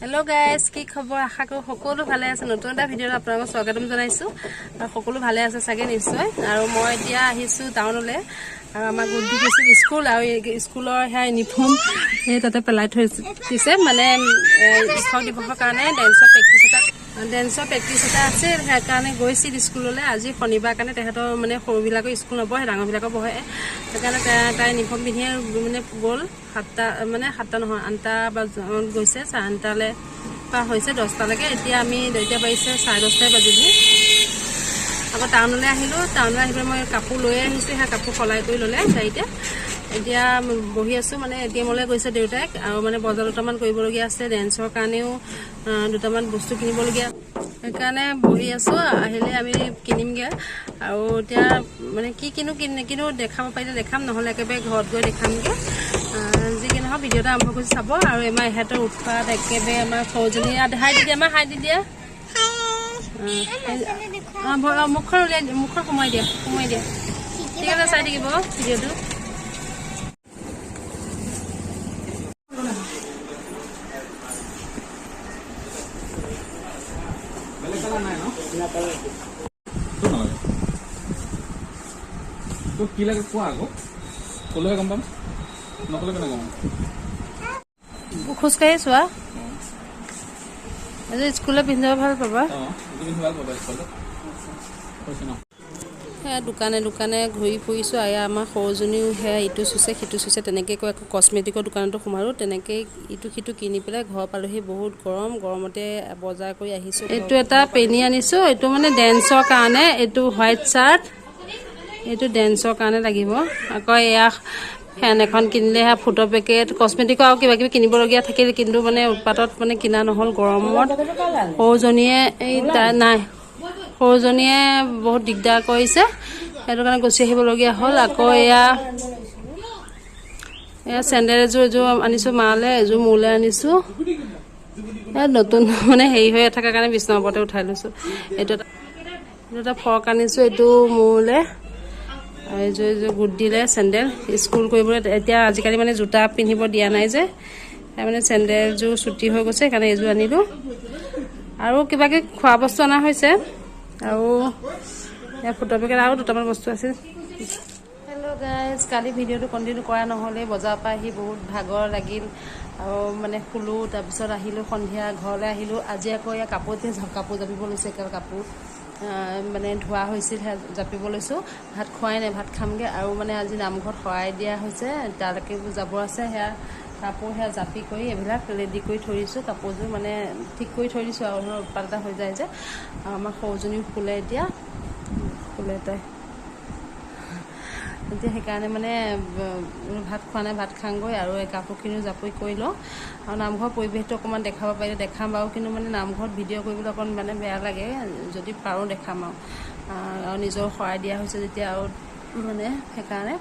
Hello guys की खबर आशा करो সকলো ভালে আছে নতুন এটা ভিডিওত আপোনাক স্বাগতম জনাইছো আৰু সকলো ভালে আছে সাগে নিশ্চয় আৰু মই এতিয়া আহিছো টাউনলে আৰু আমাৰ গুড্ডি স্কুল আৰু স্কুলৰ হে ইউনিফৰ্ম এই তাতে পেলাই থৈছে মানে শিক্ষক দিৱসৰ কাৰণে ডেন্সৰ প্ৰেক্টিছ এটা আছে সেই কাৰণে গৈছিল স্কুললৈ আজি শনিবাৰ কাৰণে তেহেতৰ মানে সৰুবিলাকৰ স্কুল নবহে ডাঙৰবিলাকৰ বহে সেইকাৰণে তাই ইউনিফৰ্ম পিন্ধি মানে গ'ল 7টা মানে 7টা নহয় 8টা গৈছে 8টালে পাৰ হৈছে 10টালৈকে এতিয়া আমি দুইটা পাইছে 10:30 বাজিলে আকৌ টাউনলৈ আহিলো টাউনলৈ আহিলে মই কাপোৰ লৈ আহিছো সেই কাপোৰ সলাই কৰি ল'লে চাইতে এতিয়া বহি আছো মানে এটিএমলৈ গৈছে দেউতাক আৰু মানে বজাৰ দুটামান কৰিবলগীয়া আছে ডেন্সৰ কাৰণেও দুটামান বস্তু কিনিবলগীয়া সেইকাৰণে বহি আছো আহিলে আমি কিনিমগে আৰু এতিয়া মানে কি কিনো দেখাব পাৰিলে দেখাম নহলে একেবাৰে ঘৰত গৈ দেখামগে যি কি নহয় ভিডিঅ'টা আৰম্ভ কৰি চাব আৰু আমাৰ ইহঁতৰ উৎপাত একেবাৰে আমাৰ সৌজনী হাই দি দিয়া হাই দি দিয়া মুখখন উলিয়াই মুখখন সোমাই দিয়া ঠিক আছে চাই থাকিব ভিডিঅ'টো तो কি লাগে কোৱা আকৌ কলৈ গম পাম নকলে কেনে গম খোজকাঢ়ি চোৱা আজি স্কুলত পিন্ধিব ভাল পাবা দোকানে দোকানে ঘূৰি ফুৰিছোঁ আৰু আমাৰ সৰুজনীও সেয়া ইটো চুচে সিটো চুচে তেনেকৈ কৈ আকৌ কচমেটিকৰ দোকানতো সোমালোঁ তেনেকৈ ইটো সিটো কিনি পেলাই ঘৰ পালোহি বহুত গৰমতে বজাৰ কৰি আহিছোঁ এইটো এটা পেনী আনিছোঁ এইটো মানে ডেন্সৰ কাৰণে এইটো হোৱাইট চাৰ্ট এইটো ডেন্সৰ কাৰণে লাগিব আকৌ এয়া ফেন এখন কিনিলে সেয়া ফুটৰ পেকেট কচমেটিকৰ আৰু কিবা কিবি কিনিবলগীয়া থাকিল কিন্তু মানে উৎপাতত মানে কিনা নহ'ল গৰমত সৰুজনীয়ে এই নাই সৰুজনীয়ে বহুত দিগদাৰ কৰিছে সেইটো কাৰণে গুচি আহিবলগীয়া হ'ল আকৌ এয়া চেণ্ডেল এযোৰ আনিছোঁ মালে এযোৰ মোলৈ আনিছোঁ নতুন মানে হেৰি হৈ থকাৰ কাৰণে বিচনাৰ ওপৰতে উঠাই লৈছোঁ এইটো এটা ফ্ৰক আনিছোঁ এইটো মোলৈ এইযোৰ গুড্ডিলে চেণ্ডেল স্কুল কৰিবলৈ এতিয়া আজিকালি মানে জোতা পিন্ধিব দিয়া নাই যে মানে চেণ্ডেলযোৰ ছুটি হৈ গৈছে সেইকাৰণে এইযোৰ আনিলোঁ আৰু কিবা কিবি খোৱা বস্তু অনা হৈছে আৰু ফুটৰ পেকেট আৰু দুটামান বস্তু আছে হেল্ল' গাইজ কালি ভিডিঅ'টো কণ্টিনিউ কৰা নহ'লে বজাৰৰ পৰা আহি বহুত ভাগৰ লাগিল আৰু মানে শুলোঁ তাৰপিছত আহিলোঁ সন্ধিয়া ঘৰলৈ আহিলোঁ আজি আকৌ এয়া কাপোৰ জাপিব লৈছোঁ একেবাৰে কাপোৰ মানে ধোৱা হৈছিল জাপিব লৈছোঁ ভাত খোৱাই নাই ভাত খামগৈ আৰু মানে আজি নামঘৰত শৰাই দিয়া হৈছে তালৈকে যাব আছে সেয়া কাপোৰ সেয়া জাপি কৰি এইবিলাক ৰেডি কৰি থৈ দিছোঁ কাপোৰযোৰ মানে ঠিক কৰি থৈ দিছোঁ আৰু উৎপাত এটা হৈ যায় যে আৰু আমাৰ সৰুজনীও শুলে তাই এতিয়া সেইকাৰণে মানে ভাত খোৱা নাই ভাত খাওঁগৈ আৰু এই কাপোৰখিনিও জাপি কৰি লওঁ আৰু নামঘৰৰ পৰিৱেশটো অকণমান দেখাব পাৰিলে দেখাম বাৰু কিন্তু মানে নামঘৰত ভিডিঅ' কৰিবলৈ অকণ মানে বেয়া লাগে যদি পাৰোঁ দেখাম আৰু নিজৰ শৰাই দিয়া হৈছে যেতিয়া আৰু মানে সেইকাৰণে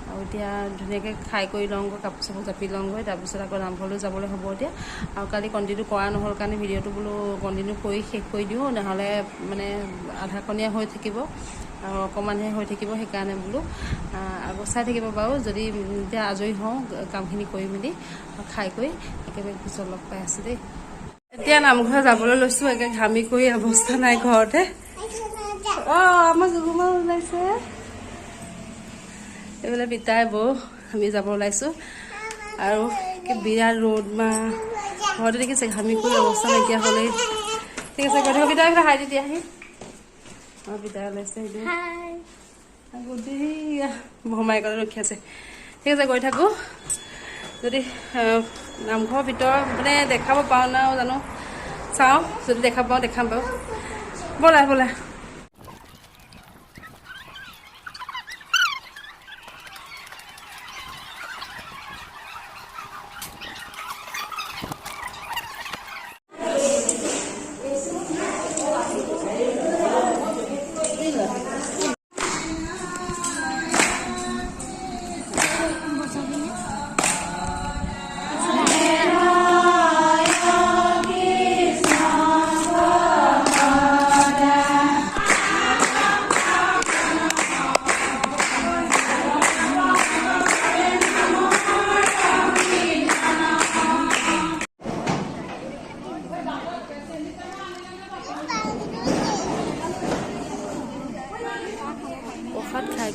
আৰু এতিয়া ধুনীয়াকৈ খাই কৰি লওঁগৈ কাপোৰ চাপোৰ জাপি লওঁগৈ তাৰপিছত আকৌ নামঘৰলৈ যাবলৈ হ'ব এতিয়া আৰু কালি কণ্টিনিউ কৰা নহ'ল কাৰণে ভিডিঅ'টো বোলো কণ্টিনিউ কৰি শেষ কৰি দিওঁ নহ'লে মানে আধাকণীয়া হৈ থাকিব আৰু অকণমানহে হৈ থাকিব সেইকাৰণে বোলো আকৌ চাই থাকিব বাৰু যদি এতিয়া আজৰি হওঁ কামখিনি কৰি মেলি খাই কৰি একেবাৰে পিছত লগ পাই আছোঁ দেই এতিয়া নামঘৰ যাবলৈ লৈছোঁ একে ঘামি কৰি অৱস্থা নাই ঘৰতে আমাৰ গুগুমা ওলাইছে এইফালে পিতাই বৌ আমি যাব ওলাইছোঁ আৰু বিৰাট ৰ'দ মা ঘৰতে দেখিছে ঘামি কৰি অৱস্থা নাইকিয়া হ'লেই ঠিক আছে গৈ থাকোঁ পিতাই এইফালে হাই দি দিয়া আহি আমাৰ পিতাই ওলাইছে সেইটো ভমাইকলৈ ৰখি আছে ঠিক আছে গৈ থাকোঁ যদি নামঘৰৰ ভিতৰত মানে দেখাব পাওঁ না জানো চাওঁ যদি দেখা পাওঁ দেখাম বাৰু ব'লা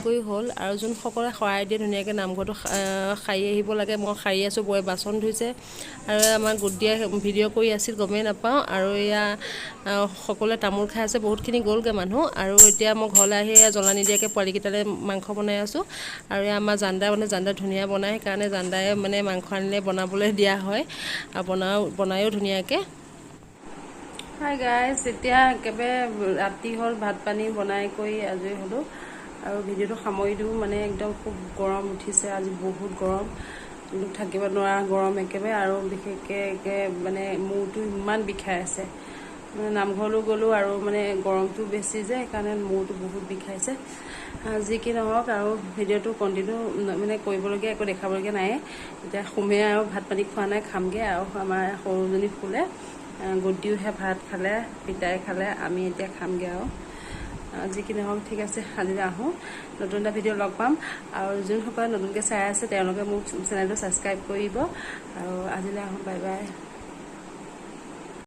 কৰি হ'ল আৰু যোনসকলে শৰাই দিয়ে ধুনীয়াকৈ নামঘৰটো সাৰি আহিব লাগে। মই সাৰি আছোঁ, বৌয়ে বাচন ধুইছে আৰু আমাৰ গুটিয়ে ভিডিঅ' কৰি আছিল, গমেই নাপাওঁ। আৰু এয়া সকলোৱে তামোল খাই আছে, বহুতখিনি গ'লগৈ মানুহ। আৰু এতিয়া মই ঘৰলৈ আহি জ্বলা নিদিয়াকৈ পোৱালিকেইটালৈ মাংস বনাই আছোঁ। আৰু এয়া আমাৰ জানদাই জানদা ধুনীয়া বনায়, সেইকাৰণে জানদাই মাংস আনিলে বনাবলৈ দিয়া হয় আৰু বনায়ো ধুনীয়াকৈ। হাই গাইজ, এতিয়া একেবাৰে ৰাতি হ'ল, ভাত পানী বনাই কৰি আজৰি হ'লোঁ আৰু ভিডিঅ'টো সামৰি দিওঁ। একদম খুব গৰম উঠিছে আজি, বহুত গৰম, থাকিব নোৱাৰা গৰম একেবাৰে। আৰু বিশেষকৈ মূৰটো ইমান বিষাই আছে। নামঘৰলৈ গ'লোঁ আৰু গৰমটো বেছি যে, সেইকাৰণে মূৰটো বহুত বিষাইছে। যি কি নহওক আৰু ভিডিঅ'টো কণ্টিনিউ কৰিবলগীয়া একো দেখাবলগীয়া নাই। এতিয়া শুমে আৰু ভাত পানী খোৱা নাই, খামগৈ। আৰু আমাৰ সৰুজনী শুলে, গুটিওহে ভাত খালে, পিতাই খালে, আমি এতিয়া খামগৈ। আৰু যি কি নহওক ঠিক আছে, আজিলৈ আহোঁ, নতুন এটা ভিডিঅ' লগ পাম। আৰু যোনসকলে নতুনকৈ চাই আছে তেওঁলোকে মোক চেনেলটো ছাবস্ক্ৰাইব কৰিব। আৰু আজিলৈ আহোঁ, বাই বাই।